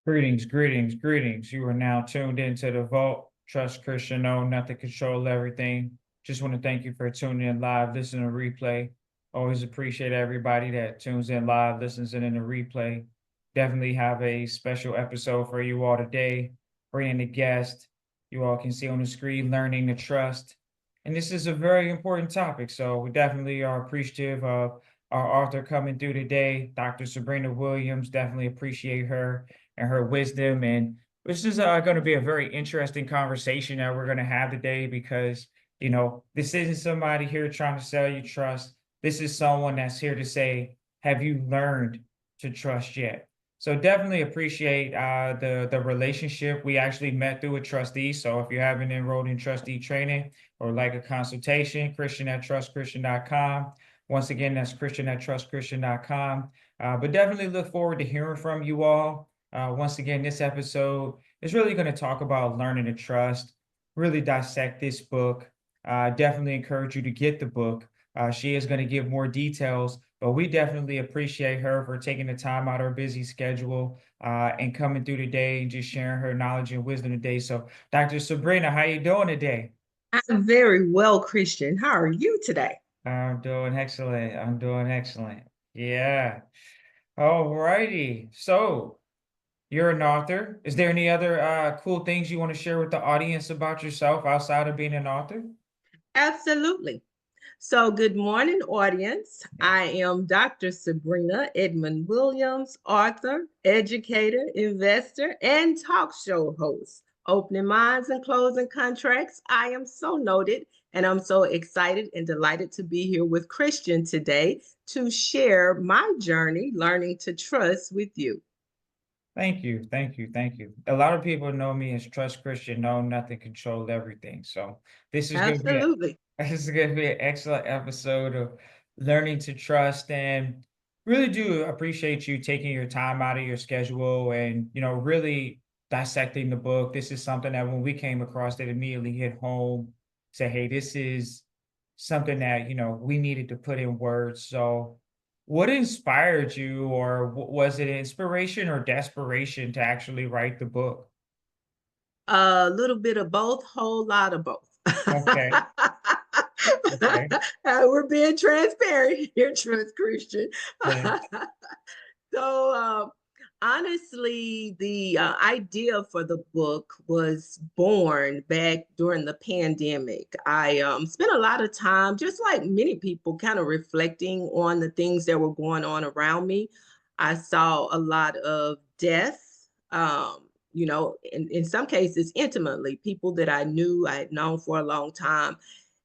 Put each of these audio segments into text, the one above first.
Greetings, greetings, greetings. You are now tuned into the Vault. Trust Christian, know nothing, control everything. Just want to thank you for tuning in live, listening to replay. Always appreciate everybody that tunes in live, listens in the replay. Definitely have a special episode for you all today. Bringing a guest you all can see on the screen, learning to trust. And this is a very important topic. So we definitely are appreciative of our author coming through today, Dr. Sabrina Williams. Definitely appreciate her and her wisdom. And this is going to be a very interesting conversation that we're going to have today because, this isn't somebody here trying to sell you trust. This is someone that's here to say, have you learned to trust yet? So definitely appreciate the relationship. We actually met through a trustee. So if you haven't enrolled in trustee training or like a consultation, Christian at trustchristian.com. Once again, that's Christian at trustchristian.com. But definitely look forward to hearing from you all. Once again, this episode is really going to talk about learning to trust, really dissect this book. Definitely encourage you to get the book. She is going to give more details, but we definitely appreciate her for taking the time out of her busy schedule and coming through today and just sharing her knowledge and wisdom today. So, Dr. Sabrina, how you doing today? I'm very well, Christian. How are you today? I'm doing excellent. I'm doing excellent. Yeah. All righty. So, you're an author. Is there any other cool things you want to share with the audience about yourself outside of being an author? Absolutely. So, good morning, audience. Yeah. I am Dr. Sabrina Edmon Williams, author, educator, investor, and talk show host. Opening minds and closing contracts. I am so noted, and I'm so excited and delighted to be here with Christian today to share my journey learning to trust with you. Thank you. Thank you. Thank you. A lot of people know me as Trust Christian, know nothing, control everything. So this is going to be Absolutely. this is going to be an excellent episode of learning to trust and really do appreciate you taking your time out of your schedule and, really dissecting the book. This is something that when we came across it immediately hit home, say, hey, this is something that, we needed to put in words. So what inspired you, or was it inspiration or desperation to actually write the book? A little bit of both, whole lot of both. Okay, okay, We're being transparent here, Trust Christian. yeah, So, honestly, the idea for the book was born back during the pandemic. I spent a lot of time, just like many people, kind of reflecting on the things that were going on around me. I saw a lot of death, in some cases, intimately, people that I knew, I had known for a long time.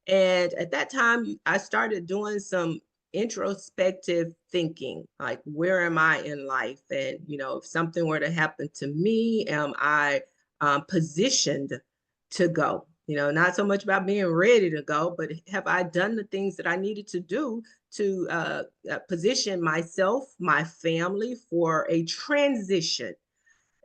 And at that time, I started doing some introspective thinking, like where am I in life? And, if something were to happen to me, am I positioned to go? Not so much about being ready to go, but have I done the things that I needed to do to position myself, my family for a transition?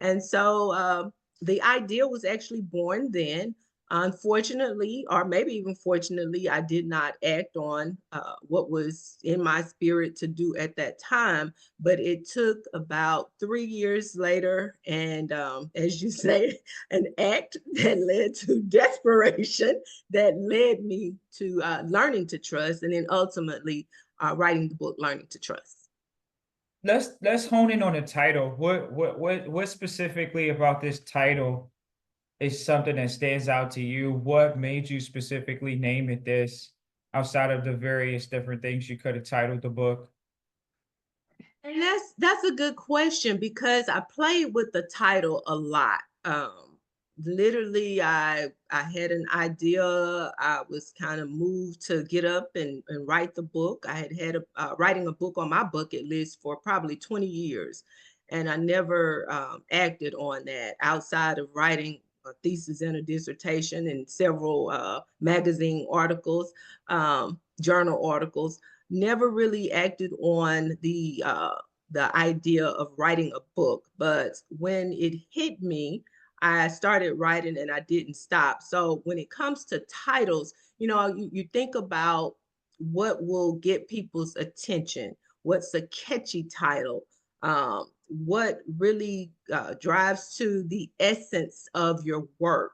And so the idea was actually born then. Unfortunately, or maybe even fortunately, I did not act on what was in my spirit to do at that time. But it took about 3 years later, and as you say, an act that led to desperation, that led me to learning to trust, and then ultimately writing the book, Learning to Trust. let's hone in on the title. What specifically about this title is something that stands out to you? What made you specifically name it this outside of the various different things you could have titled the book? And that's a good question because I played with the title a lot. Literally, I had an idea. I was kind of moved to get up and write the book. I had writing a book on my bucket list for probably 20 years, and I never acted on that outside of writing a thesis and a dissertation and several magazine articles, journal articles. Never really acted on the idea of writing a book, but when it hit me, I started writing and I didn't stop. So when it comes to titles, you think about what will get people's attention. What's a catchy title? what really drives to the essence of your work.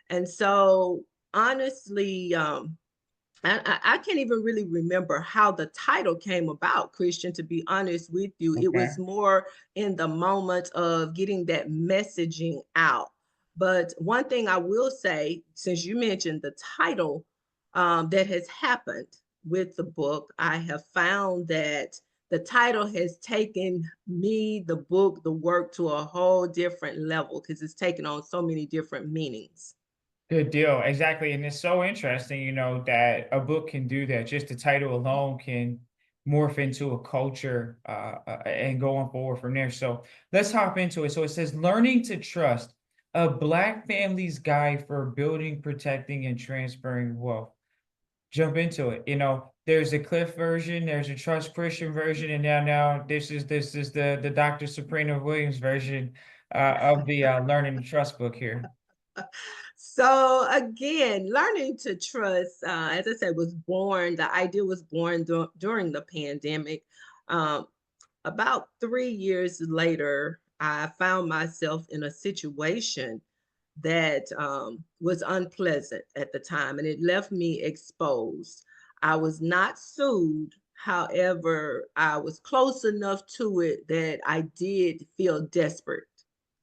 And so, honestly, I can't even really remember how the title came about, Christian, to be honest with you. It Okay. was more in the moment of getting that messaging out. But one thing I will say, since you mentioned the title, that has happened with the book, I have found that the title has taken me, the book, the work to a whole different level because it's taken on so many different meanings. Good deal. Exactly. And it's so interesting, that a book can do that. Just the title alone can morph into a culture and going forward from there. So let's hop into it. So it says Learning to Trust, a Black Family's Guide for Building, Protecting, and Transferring Wealth. Jump into it. There's a Cliff version, there's a Trust Christian version, and now this is the Dr. Sabrina Williams version of the Learning to Trust book here. So again, learning to trust, as I said, the idea was born during the pandemic. Um, about 3 years later, I found myself in a situation that was unpleasant at the time, and it left me exposed. I was not sued. However, I was close enough to it that I did feel desperate.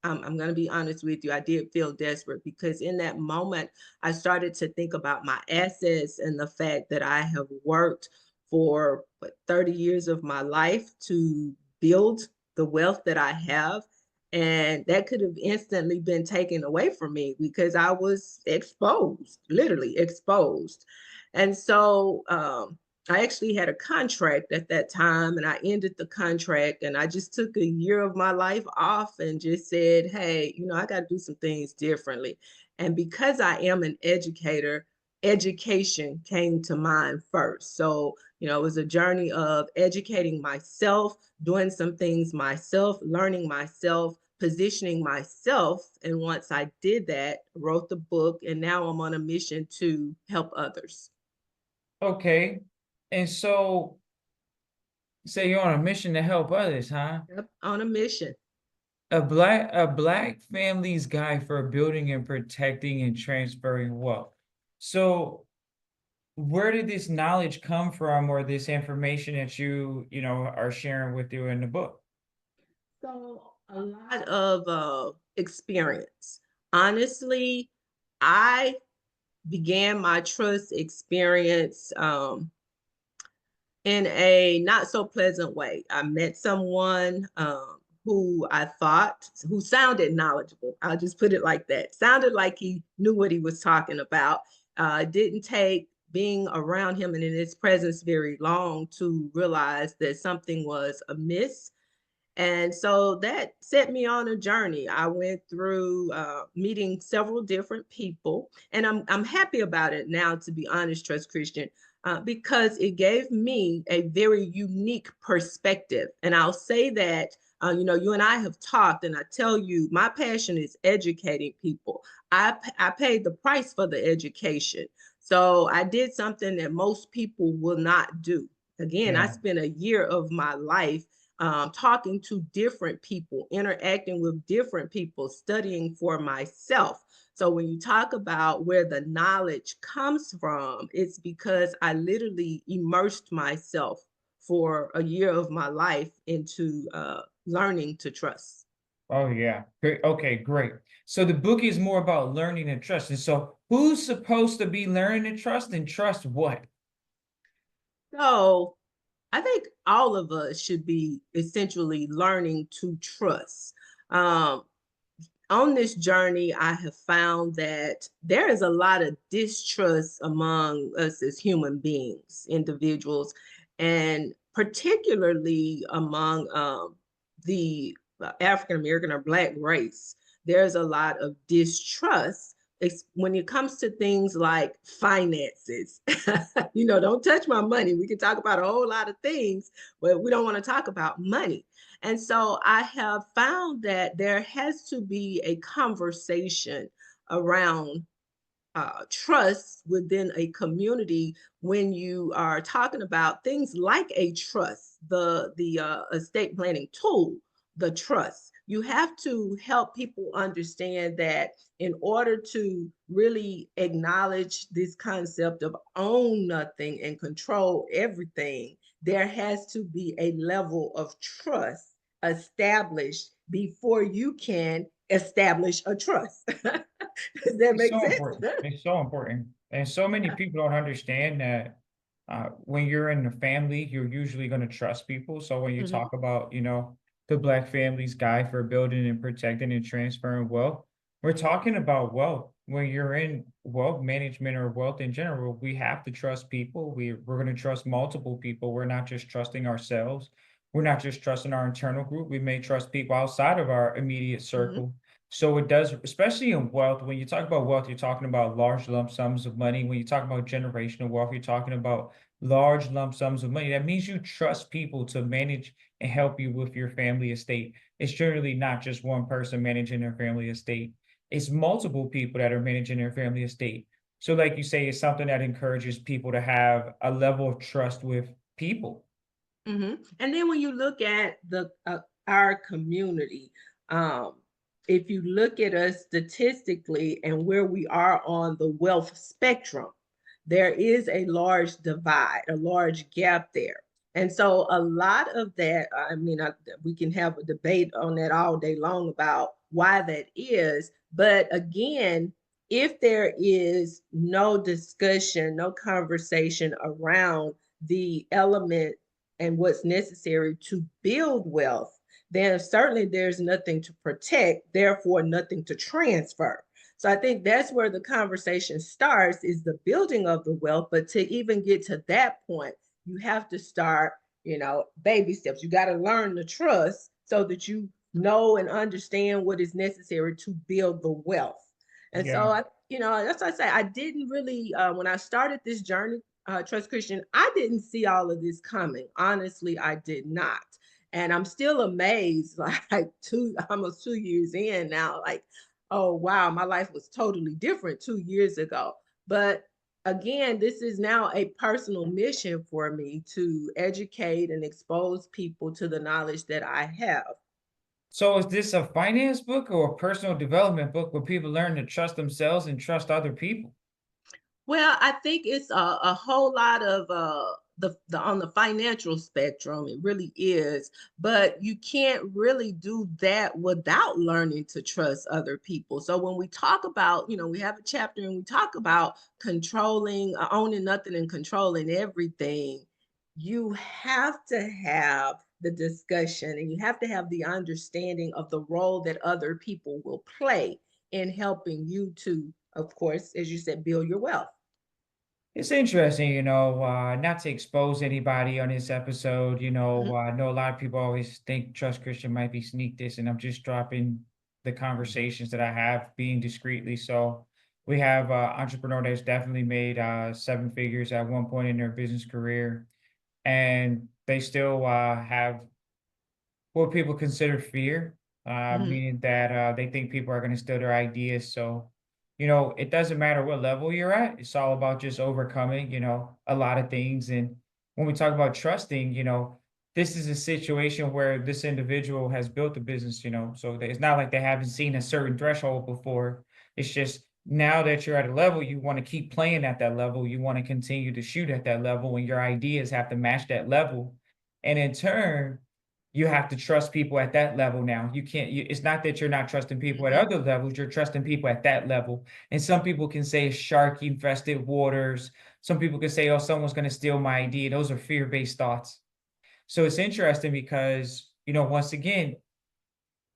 I'm going to be honest with you. I did feel desperate because in that moment, I started to think about my assets and the fact that I have worked for 30 years of my life to build the wealth that I have. And that could have instantly been taken away from me because I was exposed, literally exposed. And so I actually had a contract at that time and I ended the contract and I just took a year of my life off and just said, hey, I got to do some things differently. And because I am an educator, education came to mind first. So, it was a journey of educating myself, doing some things myself, learning myself, positioning myself. And once I did that, wrote the book, and now I'm on a mission to help others. Okay. And so say you're on a mission to help others, huh? Yep, on a mission. A black family's guide for building and protecting and transferring wealth. So where did this knowledge come from or this information that you are sharing with you in the book? So a lot of experience. Honestly, I began my trust experience in a not so pleasant way. I met someone who sounded knowledgeable. I'll just put it like that. Sounded like he knew what he was talking about. Didn't take being around him and in his presence very long to realize that something was amiss. And so that set me on a journey. I went through meeting several different people, and I'm happy about it now, to be honest, Trust Christian, because it gave me a very unique perspective. And I'll say that, you and I have talked, and I tell you, my passion is educating people. I paid the price for the education. So I did something that most people will not do. Again, I Yeah. spent a year of my life talking to different people, interacting with different people, studying for myself. So when you talk about where the knowledge comes from, it's because I literally immersed myself for a year of my life into learning to trust. Oh yeah. Great. Okay, great. So the book is more about learning and trust. And so who's supposed to be learning to trust and trust what? So I think all of us should be essentially learning to trust. Um, on this journey, I have found that there is a lot of distrust among us as human beings, individuals, and particularly among the African American or Black race. There's a lot of distrust when it comes to things like finances. Don't touch my money. We can talk about a whole lot of things, but we don't want to talk about money. And so I have found that there has to be a conversation around trust within a community when you are talking about things like a trust, the estate planning tool, the trust. You have to help people understand that in order to really acknowledge this concept of own nothing and control everything, there has to be a level of trust established before you can establish a trust. Does that It's make so sense? important. It's so important. And so many people don't understand that when you're in a family, you're usually going to trust people. So when you Mhm, talk about, the Black Families Guide for Building and Protecting and Transferring Wealth, we're talking about wealth. When you're in wealth management or wealth in general, we have to trust people. We're going to trust multiple people. We're not just trusting ourselves. We're not just trusting our internal group. We may trust people outside of our immediate mhm, circle. So it does, especially in wealth, when you talk about wealth, you're talking about large lump sums of money. When you talk about generational wealth, you're talking about large lump sums of money. That means you trust people to manage and help you with your family estate. It's generally not just one person managing their family estate. It's multiple people that are managing their family estate. So, like you say, it's something that encourages people to have a level of trust with people. mhm. And then when you look at the our community, um, if you look at us statistically and where we are on the wealth spectrum, there is a large divide, a large gap there. And so a lot of that, I mean, we can have a debate on that all day long about why that is. But again, if there is no discussion, no conversation around the element and what's necessary to build wealth, then certainly there's nothing to protect, therefore nothing to transfer. So I think that's where the conversation starts is the building of the wealth. But to even get to that point, you have to start, baby steps. You got to learn the trust so that you know and understand what is necessary to build the wealth. And so Yeah. that's what I say. I didn't really, when I started this journey, Trust Christian, I didn't see all of this coming. Honestly, I did not. And I'm still amazed, like almost 2 years in now, like, oh wow, my life was totally different 2 years ago. But again, this is now a personal mission for me to educate and expose people to the knowledge that I have. So is this a finance book or a personal development book where people learn to trust themselves and trust other people? Well, I think it's a whole lot of the on the financial spectrum. It really is, but you can't really do that without learning to trust other people. So when we talk about, we have a chapter and we talk about controlling, owning nothing and controlling everything. You have to have the discussion and you have to have the understanding of the role that other people will play in helping you to, of course, as you said, build your wealth. It's interesting, not to expose anybody on this episode. Mhm, I know a lot of people always think Trust Christian might be sneak this, and I'm just dropping the conversations that I have being discreetly. So we have entrepreneur that's definitely made seven figures at one point in their business career, and they still have what people consider fear, mhm, meaning that they think people are going to steal their ideas. So, it doesn't matter what level you're at. It's all about just overcoming, a lot of things. And when we talk about trusting, this is a situation where this individual has built a business, so it's not like they haven't seen a certain threshold before. It's just now that you're at a level, you want to keep playing at that level. You want to continue to shoot at that level, and your ideas have to match that level. And in turn, you have to trust people at that level now. You can't, it's not that you're not trusting people at mhm. other levels, you're trusting people at that level. And some people can say shark infested waters. Some people can say, oh, someone's going to steal my idea. Those are fear based thoughts. So it's interesting because, once again,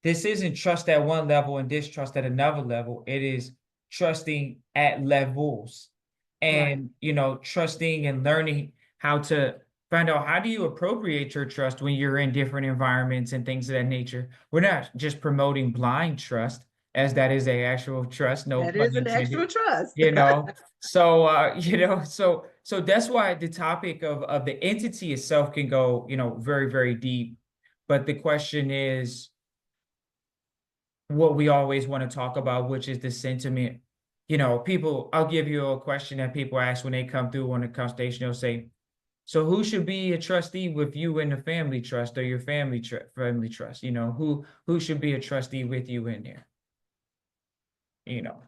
this isn't trust at one level and distrust at another level. It is trusting at levels Right. and, trusting and learning how to find out how do you appropriate your trust when you're in different environments and things of that nature. We're not just promoting blind trust, as that is a actual trust, no That pun is an intended, extra trust. you know. So so that's why the topic of the entity itself can go, very, very deep. But the question is, what we always want to talk about, which is the sentiment. I'll give you a question that people ask when they come through on the consultation. They'll say, So who should be a trustee with you in the family trust or your family trust? Who should be a trustee with you in there?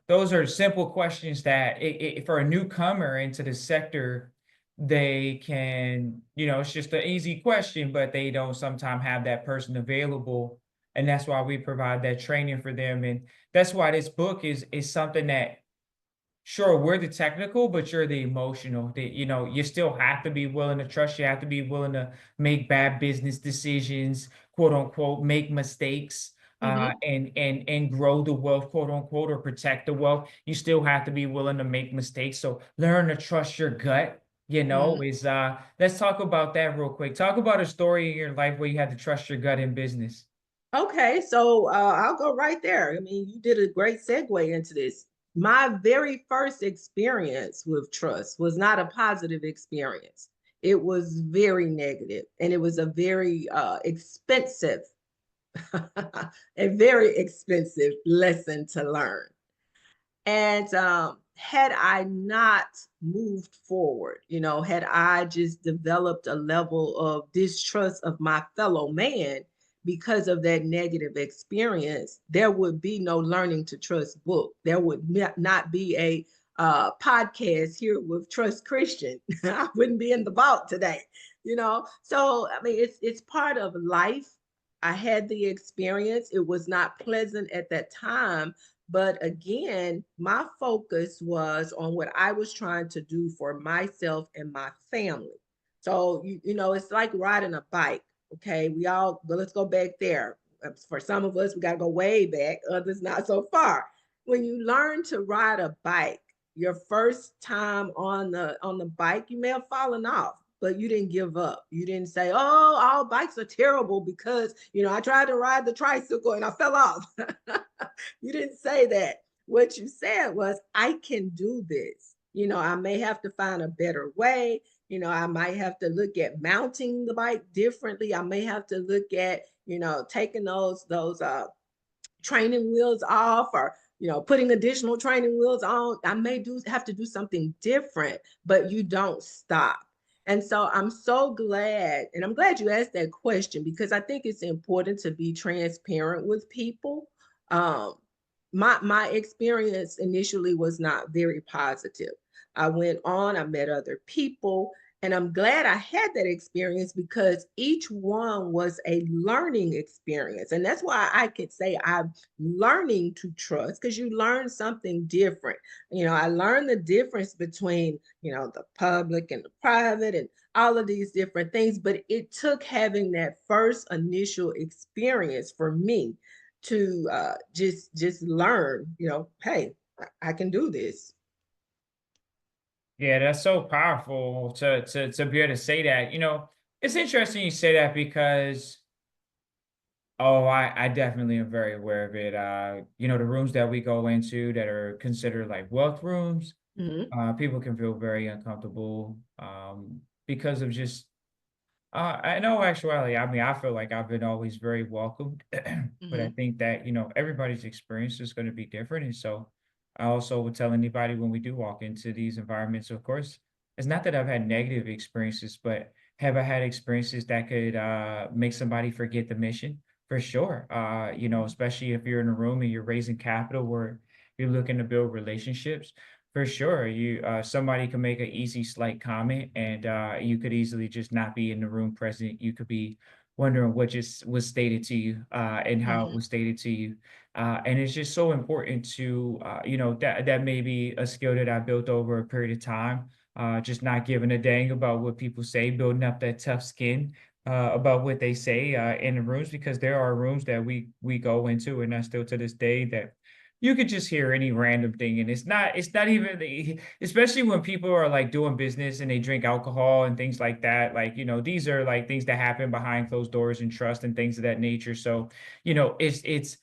Those are simple questions that for a newcomer into the sector, they can, it's just an easy question, but they don't sometimes have that person available. And that's why we provide that training for them. And that's why this book is something that, sure, we're the technical, but you're the emotional. You still have to be willing to trust. You have to be willing to make bad business decisions, quote unquote, make mistakes, Mm-hmm. and grow the wealth, quote unquote, or protect the wealth. You still have to be willing to make mistakes. So learn to trust your gut. Is let's talk about that real quick. Talk about a story in your life where you had to trust your gut in business. Okay, so I'll go right there. I mean, you did a great segue into this. My very first experience with trust was not a positive experience. It was very negative, and it was a very expensive, a very expensive lesson to learn. And had I not moved forward, had I just developed a level of distrust of my fellow man because of that negative experience, there would be no learning to trust book. There would not be a podcast here with Trust Christian. I wouldn't be in the vault today. So I mean, it's part of life. I had the experience. It was not pleasant at that time, but again, my focus was on what I was trying to do for myself and my family. So, it's like riding a bike. Okay. But let's go back there. For some of us, we got to go way back, others not so far. When you learn to ride a bike, your first time on the bike, you may have fallen off, but you didn't give up. You didn't say, "Oh, all bikes are terrible because I tried to ride the tricycle and I fell off." You didn't say that. What you said was, I can do this. I may have to find a better way. I might have to look at mounting the bike differently. I may have to look at, taking those training wheels off, or putting additional training wheels on. I may have to do something different, but you don't stop. And so I'm so glad, and I'm glad you asked that question, because I think it's important to be transparent with people. um, my experience initially was not very positive. I went on, I met other people, and I'm glad I had that experience, because each one was a learning experience. And that's why I could say I'm learning to trust, because you learn something different. I learned the difference between, the public and the private and all of these different things. But it took having that first initial experience for me to just learn, hey, I can do this. Yeah, that's so powerful to be able to say that. It's interesting you say that because I definitely am very aware of it. The rooms that we go into that are considered like wealth rooms, Hmm. people can feel very uncomfortable because of just I know actuality. I mean, I feel like I've been always very welcomed, but I Hmm. think that, everybody's experience is going to be different. And so I also would tell anybody when we do walk into these environments, of course, it's not that I've had negative experiences, but have I had experiences that could make somebody forget the mission? For sure. Especially if you're in a room and you're raising capital where you're looking to build relationships. For sure, somebody can make an easy slight comment, and you could easily just not be in the room present. You could be wondering what just was stated to you, and how it Hmm. was stated to you, and it's just so important to that may be a skill that I built over a period of time. Just not giving a dang about what people say, building up that tough skin about what they say in the rooms, because there are rooms that we go into, and that's still to this day that you could just hear any random thing, and it's not even especially when people are like doing business and they drink alcohol and things like that. Like, these are like things that happen behind closed doors and trust and things of that nature. So, it's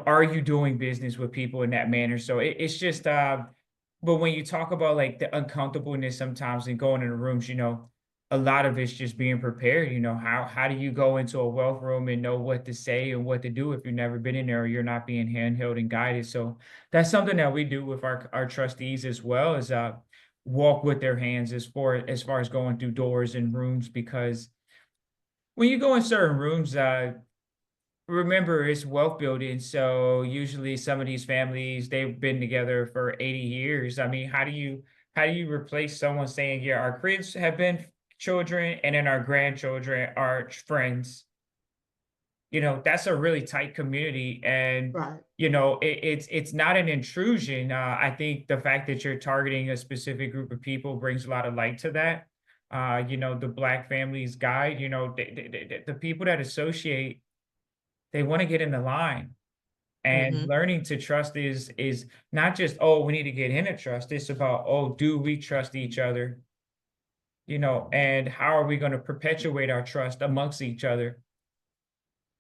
are you doing business with people in that manner? So it's just but when you talk about like the uncomfortableness sometimes and going in the rooms, a lot of it's just being prepared. How do you go into a wealth room and know what to say and what to do if you've never been in there, or you're not being handheld and guided? So that's something that we do with our trustees as well, is walk with their hands as far as going through doors and rooms, because when you go in certain rooms, remember it's wealth building. So usually some of these families, they've been together for 80 years. I mean, how do you replace someone saying, yeah, our kids have been children and then our grandchildren are friends? That's a really tight community. And Right. it's not an intrusion. I think the fact that you're targeting a specific group of people brings a lot of light to that. The Black Families Guide, the people that associate, they want to get in the line. And Hmm. learning to trust is not just, oh, we need to get into trust. It's about, oh, do we trust each other? And how are we going to perpetuate our trust amongst each other?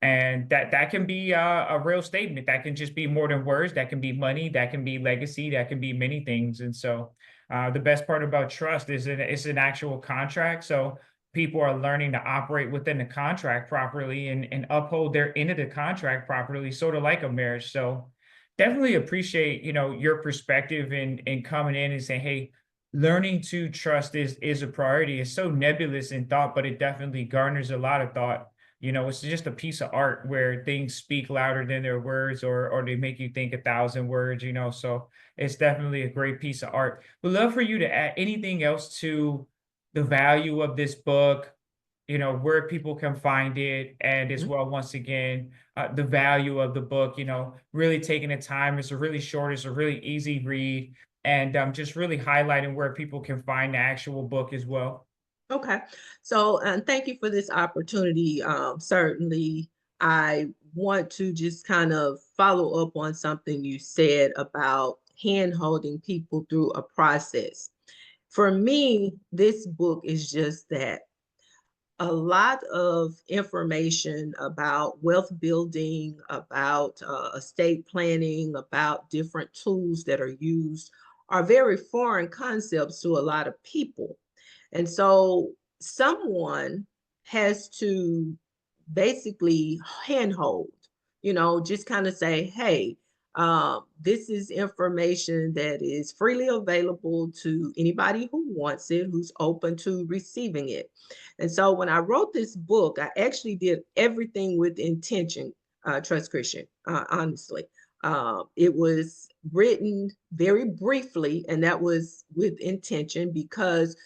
And that can be a real statement. That can just be more than words. That can be money. That can be legacy. That can be many things. And so, the best part about trust is it's an actual contract. So people are learning to operate within the contract properly and uphold their end of the contract properly, sort of like a marriage. So definitely appreciate your perspective in coming in and saying, hey, learning to trust is a priority. It's so nebulous in thought, but it definitely garners a lot of thought. It's just a piece of art where things speak louder than their words, or they make you think 1,000 words. So it's definitely a great piece of art. Would love for you to add anything else to the value of this book, where people can find it, and as well, once again, the value of the book, really taking the time. It's a really short, it's a really easy read, and just really highlighting where people can find the actual book as well. Okay. So, thank you for this opportunity. Certainly, I want to just kind of follow up on something you said about hand holding people through a process. For me, this book is just that, a lot of information about wealth building, about estate planning, about different tools that are used are very foreign concepts to a lot of people. And so someone has to basically handhold, just kind of say, hey, this is information that is freely available to anybody who wants it, who's open to receiving it. And so when I wrote this book, I actually did everything with intention, Trust Christian, honestly. It was written very briefly, and that was with intention because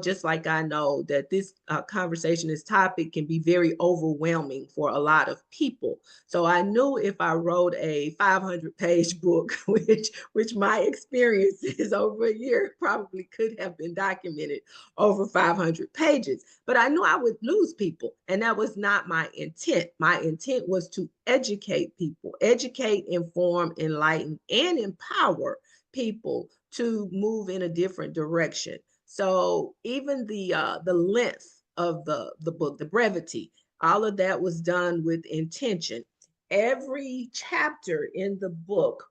just like I know that this conversation, this topic can be very overwhelming for a lot of people. So I knew if I wrote a 500-page book, which my experience is over a year, probably could have been documented over 500 pages. But I knew I would lose people, and that was not my intent. My intent was to educate people, educate, inform, enlighten, and empower people to move in a different direction. So even the length of the book, the brevity, all of that was done with intention. Every chapter in the book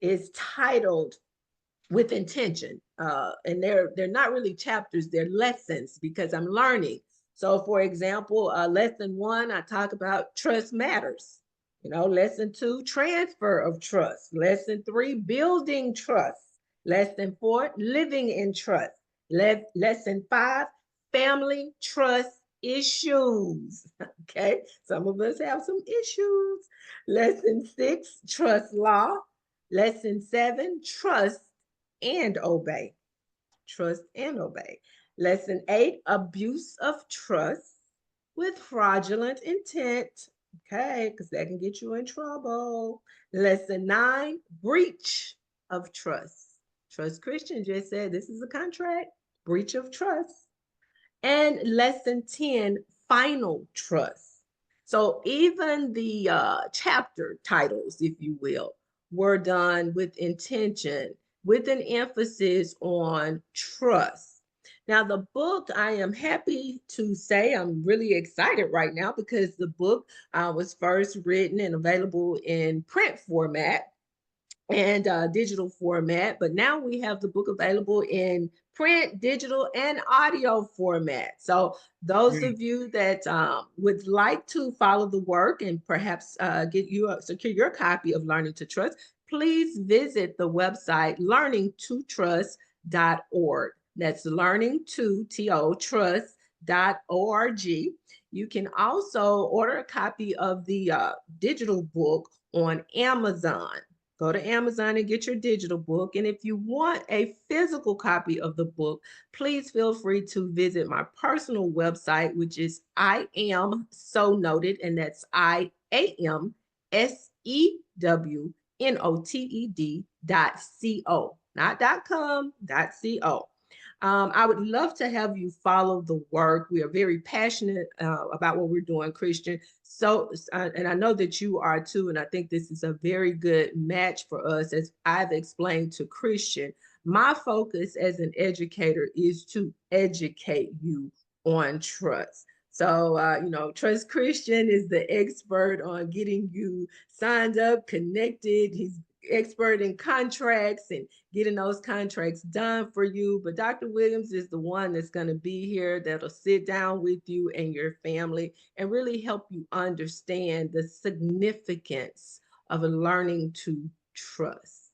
is titled with intention, and they're not really chapters; they're lessons because I'm learning. So, for example, lesson one, I talk about trust matters. Lesson two, transfer of trust. Lesson three, building trust. Lesson four, living in trust. Lesson five, family trust issues. Okay, some of us have some issues. Lesson six, trust law. Lesson seven, trust and obey. Trust and obey. Lesson eight, abuse of trust with fraudulent intent. Okay, because that can get you in trouble. Lesson nine, breach of trust. Trust Christian just said this is a contract, breach of trust. And lesson 10, final trust. So even the chapter titles, if you will, were done with intention, with an emphasis on trust. Now, the book, I am happy to say, I'm really excited right now because the book was first written and available in print format and digital format, but now we have the book available in print, digital, and audio format. So those Great. of you that would like to follow the work and perhaps secure your copy of Learning to Trust, please visit the website learningtotrust.com. trust.org. That's learning to trust.org. You can also order a copy of the digital book on Amazon. Go to Amazon and get your digital book. And if you want a physical copy of the book, please feel free to visit my personal website, which is I am so noted, and that's IAMSEWNOTED.co, not .com, .co. I would love to have you follow the work. We are very passionate about what we're doing, Christian. So, and I know that you are too. And I think this is a very good match for us. As I've explained to Christian, my focus as an educator is to educate you on trust. So, Trust Christian is the expert on getting you signed up, connected. He's expert in contracts and getting those contracts done for you. But Dr. Williams is the one that's going to be here that'll sit down with you and your family and really help you understand the significance of learning to trust.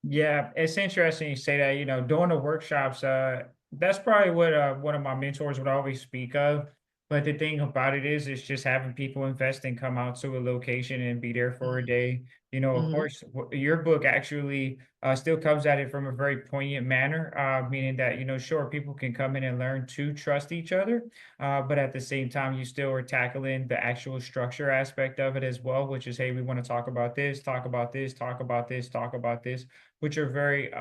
Yeah, it's interesting you say that, doing the workshops, that's probably what one of my mentors would always speak of. But the thing about it is just having people invest and come out to a location and be there for a day. Of Mhm. course, your book actually still comes at it from a very poignant manner, meaning that, sure, people can come in and learn to trust each other. But at the same time, you still are tackling the actual structure aspect of it as well, which is, hey, we want to talk about this, talk about this, talk about this, talk about this, which are very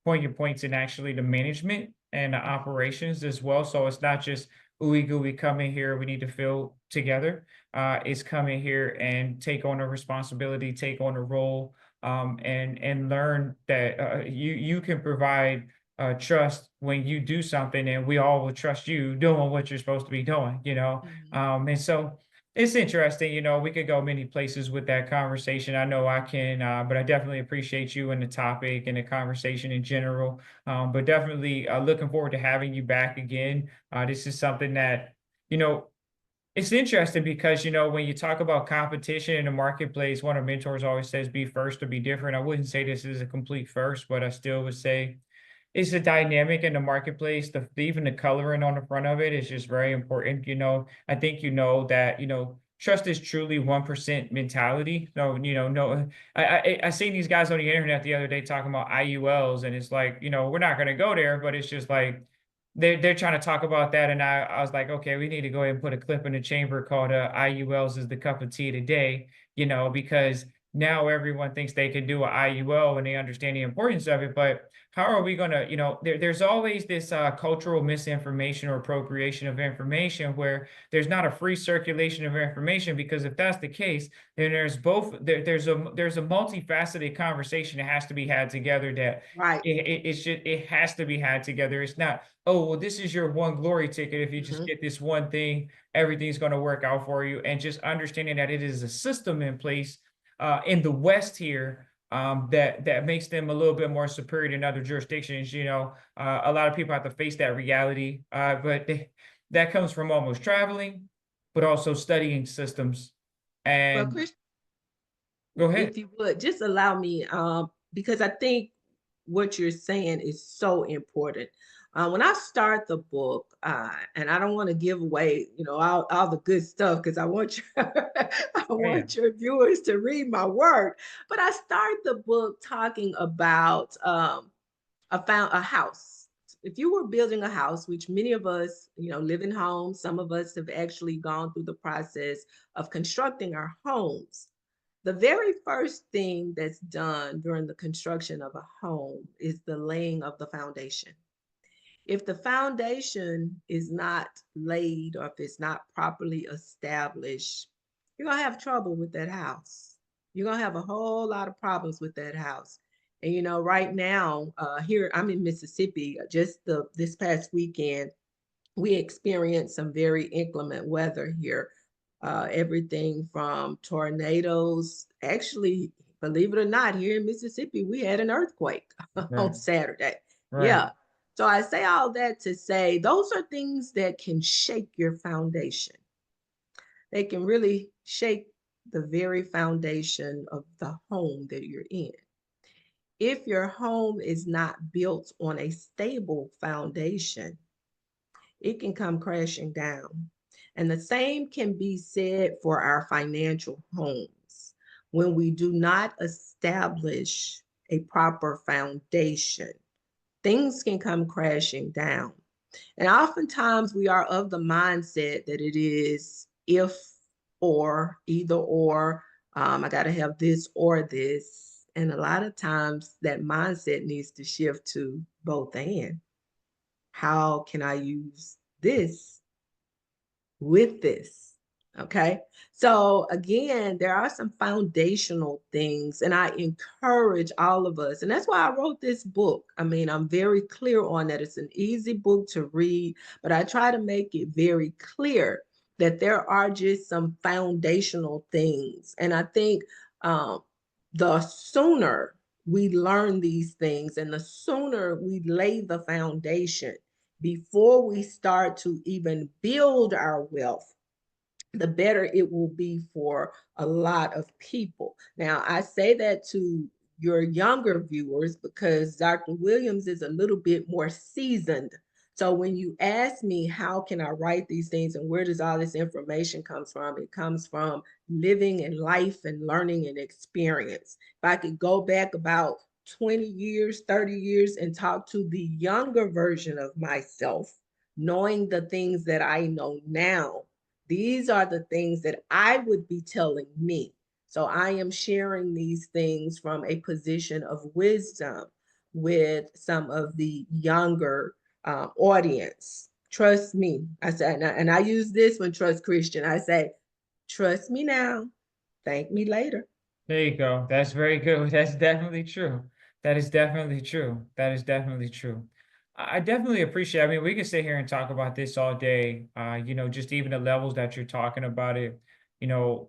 poignant points in actually the management and the operations as well. So it's not just ooey gooey come in here, we need to feel together. It's come in here and take on a responsibility, take on a role, and learn that you can provide trust when you do something, and we all will trust you doing what you're supposed to be doing. Mhm. And so it's interesting, we could go many places with that conversation. I know I can, but I definitely appreciate you and the topic and the conversation in general. But definitely looking forward to having you back again. This is something that, you know, it's interesting because, when you talk about competition in the marketplace, one of our mentors always says, be first or be different. I wouldn't say this is a complete first, but I still would say it's a dynamic in the marketplace. Even the coloring on the front of it is just very important. I think that trust is truly 1% mentality. So no, I seen these guys on the internet the other day talking about IULs, and it's like we're not going to go there, but it's just like they're trying to talk about that, and I was like, okay, we need to go ahead and put a clip in the chamber called IULs is the cup of tea today, because now everyone thinks they can do an IUL and they understand the importance of it, but how are we going to, there's always this cultural misinformation or appropriation of information where there's not a free circulation of information, because if that's the case, then there's a multifaceted conversation that has to be had together, that Right. it has to be had together. It's not, oh, well, this is your one glory ticket. If you just Mhm. get this one thing, everything's going to work out for you. And just understanding that it is a system in place in the West here, that makes them a little bit more superior than other jurisdictions. A lot of people have to face that reality, but that comes from almost traveling, but also studying systems. Well, And Chris, go ahead. if you would just allow me, because I think what you're saying is so important. When I start the book, and I don't want to give away, all the good stuff because I want your, I Yeah. want your viewers to read my work. But I start the book talking about a house. If you were building a house, which many of us, live in homes, some of us have actually gone through the process of constructing our homes. The very first thing that's done during the construction of a home is the laying of the foundation. If the foundation is not laid, or if it's not properly established, you're going to have trouble with that house. You're going to have a whole lot of problems with that house. And right now, here I'm in Mississippi. Just this past weekend, we experienced some very inclement weather here. Everything from tornadoes. Actually, believe it or not, here in Mississippi, we had an earthquake on Right. Saturday. Right. Yeah. So I say all that to say those are things that can shake your foundation. They can really shake the very foundation of the home that you're in. if your home is not built on a stable foundation, it can come crashing down. And the same can be said for our financial homes. When we do not establish a proper foundation, things can come crashing down. And oftentimes we are of the mindset that it is if or either or, I got to have this or this. And a lot of times that mindset needs to shift to both and. How can I use this with this? Okay. So again, there are some foundational things, and I encourage all of us. And that's why I wrote this book. I mean, I'm very clear on that. It's an easy book to read, but I try to make it very clear that there are just some foundational things. And I think the sooner we learn these things and the sooner we lay the foundation before we start to even build our wealth, the better it will be for a lot of people. Now, I say that to your younger viewers because Dr. Williams is a little bit more seasoned. So when you ask me, how can I write these things and where does all this information come from? It comes from living in life and learning and experience. If I could go back about 20 years, 30 years and talk to the younger version of myself, knowing the things that I know now, these are the things that I would be telling me. So I am sharing these things from a position of wisdom with some of the younger audience. Trust me. I said, and I use this one, trust Christian. I say, trust me now, thank me later. There you go. That's very good. That's definitely true. That is definitely true. That is definitely true. I definitely appreciate. I mean, we can sit here and talk about this all day. Just even the levels that you're talking about it. You know,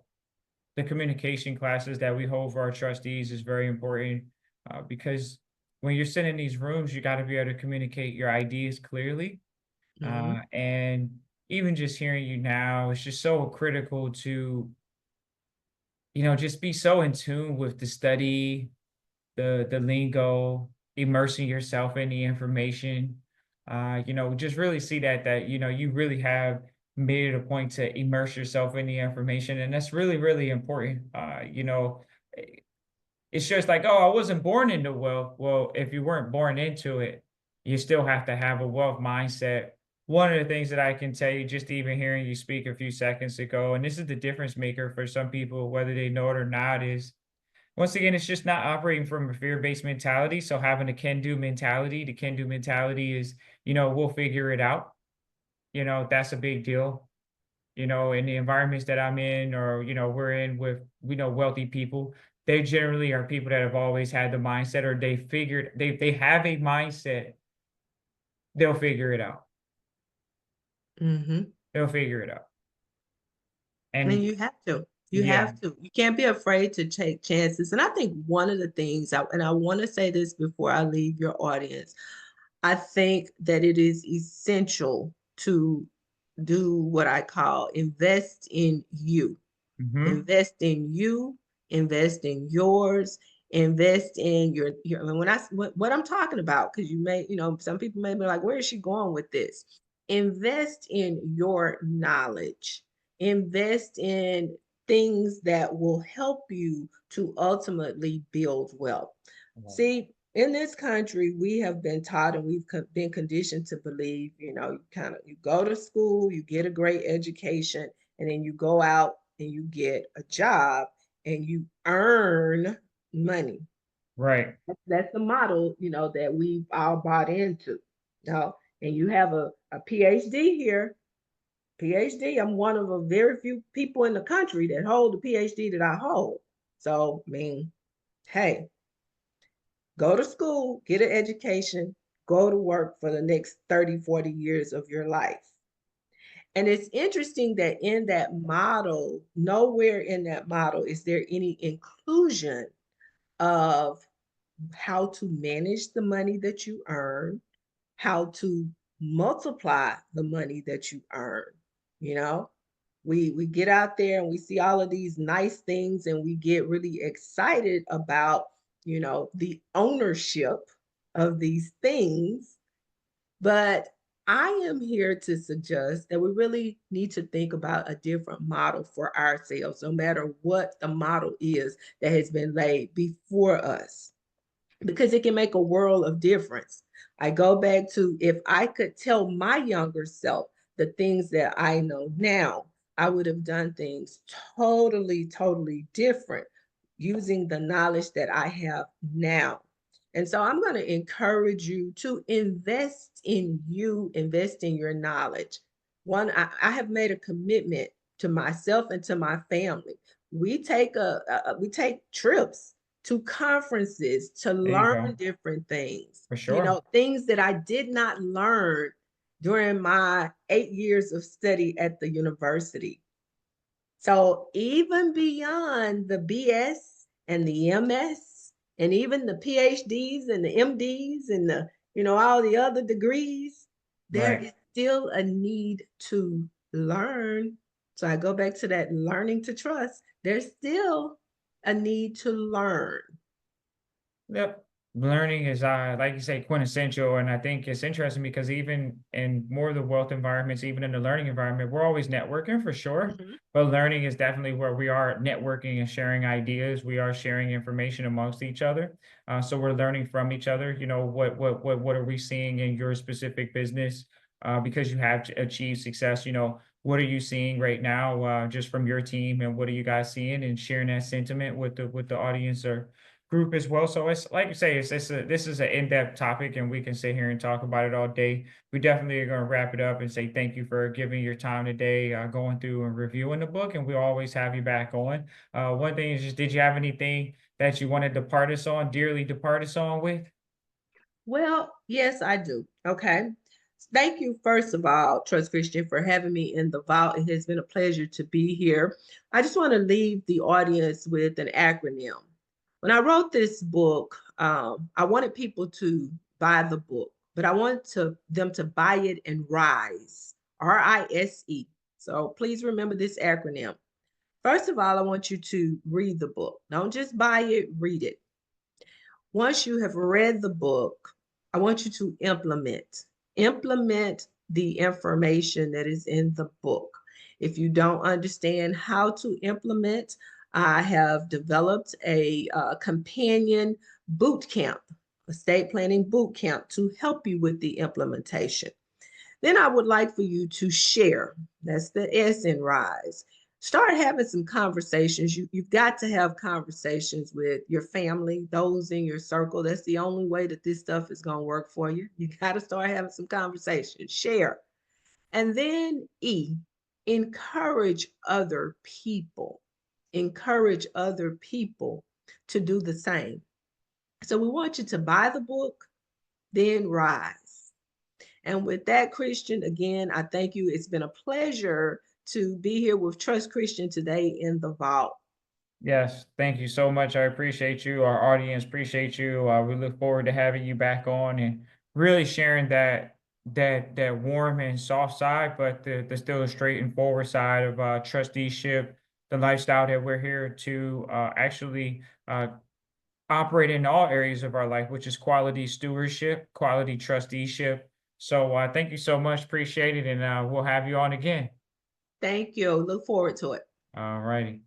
the communication classes that we hold for our trustees is very important because when you're sitting in these rooms, you got to be able to communicate your ideas clearly. Mm-hmm. And even just hearing you now, it's just so critical to just be so in tune with the study, the lingo, immersing yourself in the information. Just really see that you really have made it a point to immerse yourself in the information, and that's really, really important. Eh, it's just like, oh, I wasn't born into wealth. Well, if you weren't born into it, you still have to have a wealth mindset. One of the things that I can tell you, just even hearing you speak a few seconds ago, and this is the difference maker for some people, whether they know it or not, is once again, it's just not operating from a fear-based mentality. So having a can-do mentality, the can-do mentality is, we'll figure it out. That's a big deal. In the environments that I'm in or, we're in with, wealthy people, they generally are people that have always had the mindset or they have a mindset, they'll figure it out. Mm-hmm. They'll figure it out. And And you have to. You yeah. have to. You can't be afraid to take chances. And I think one of the things, and I want to say this before I leave your audience, I think that it is essential to do what I call invest in you. Hmm. Invest in you, invest in yours, invest in your I mean, what I'm talking about, because some people may be like, where is she going with this? Invest in your knowledge, invest in things that will help you to ultimately build wealth. See, in this country, we have been taught and we've been conditioned to believe, you go to school, you get a great education, and then you go out and you get a job and you earn money. Right. That's the model, that we've all bought into. And you have a PhD here. PhD, I'm one of a very few people in the country that hold the PhD that I hold. So, I mean, hey, go to school, get an education, go to work for the next 30, 40 years of your life. And it's interesting that in that model, nowhere in that model is there any inclusion of how to manage the money that you earn, how to multiply the money that you earn. You know, we get out there and we see all of these nice things and we get really excited about the ownership of these things. But I am here to suggest that we really need to think about a different model for ourselves, no matter what the model is that has been laid before us, because it can make a world of difference. I go back to, if I could tell my younger self the things that I know now, I would have done things totally, totally different using the knowledge that I have now. And so I'm going to encourage you to invest in you, invest in your knowledge. One, I have made a commitment to myself and to my family. We take trips to conferences to There you learn go. different things, For sure. things that I did not learn during my 8 years of study at the university. So even beyond the BS and the MS and even the PhDs and the MDs and all the other degrees, there Right. is still a need to learn. So I go back to that learning to trust. There's still a need to learn. Yep. Learning is, like you say, quintessential. And I think it's interesting because even in more of the wealth environments, even in the learning environment, we're always networking for sure. Mhm. But learning is definitely where we are networking and sharing ideas. We are sharing information amongst each other. So we're learning from each other. What are we seeing in your specific business? Because you have achieved success, what are you seeing right now, just from your team, and what are you guys seeing, and sharing that sentiment with the audience or group as well. So it's like you say, this is an in-depth topic, and we can sit here and talk about it all day. We definitely are going to wrap it up and say thank you for giving your time today, going through and reviewing the book, and we always have you back on. One thing is just, did you have anything that you wanted to dearly depart us on with? Well, yes, I do. Okay. Thank you, first of all, Trust Christian, for having me in the vault. It has been a pleasure to be here. I just want to leave the audience with an acronym. When I wrote this book, I wanted people to buy the book, but I wanted them to buy it and rise, RISE. So please remember this acronym. First of all, I want you to read the book. Don't just buy it, read it. Once you have read the book, I want you to implement the information that is in the book. If you don't understand how to implement, I have developed a companion boot camp, estate planning boot camp, to help you with the implementation. Then I would like for you to share. That's the S in RISE. Start having some conversations. You've got to have conversations with your family, those in your circle. That's the only way that this stuff is going to work for you. You got to start having some conversations. Share. And then E, encourage other people. Encourage other people to do the same. So we want you to buy the book, then rise. And with that, Christian, again, I thank you. It's been a pleasure to be here with Trust Christian today in the vault. Yes, thank you so much. I appreciate you. Our audience appreciate you. We look forward to having you back on and really sharing that warm and soft side, but the still straight and forward side of trusteeship, the lifestyle that we're here to actually operate in all areas of our life, which is quality stewardship, quality trusteeship. So thank you so much. Appreciate it, and we'll have you on again. Thank you. Look forward to it. All righty.